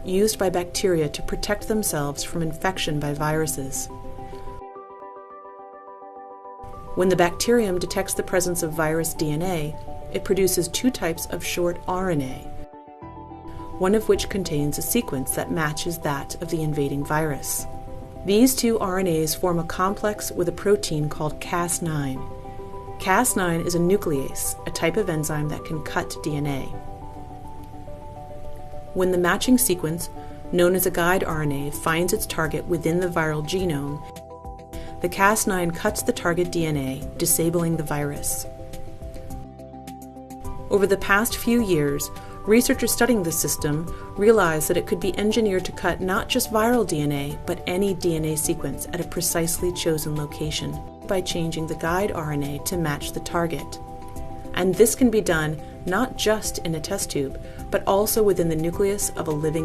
used by bacteria to protect themselves from infection by viruses. When the bacterium detects the presence of virus DNA, it produces two types of short RNA, one of which contains a sequence that matches that of the invading virus. These two RNAs form a complex with a protein called Cas9. Cas9 is a nuclease, a type of enzyme that can cut DNA. When the matching sequence, known as a guide RNA, finds its target within the viral genome, the Cas9 cuts the target DNA, disabling the virus. Over the past few years, researchers studying this system realized that it could be engineered to cut not just viral DNA, but any DNA sequence at a precisely chosen location by changing the guide RNA to match the target. And this can be done not just in a test tube, but also within the nucleus of a living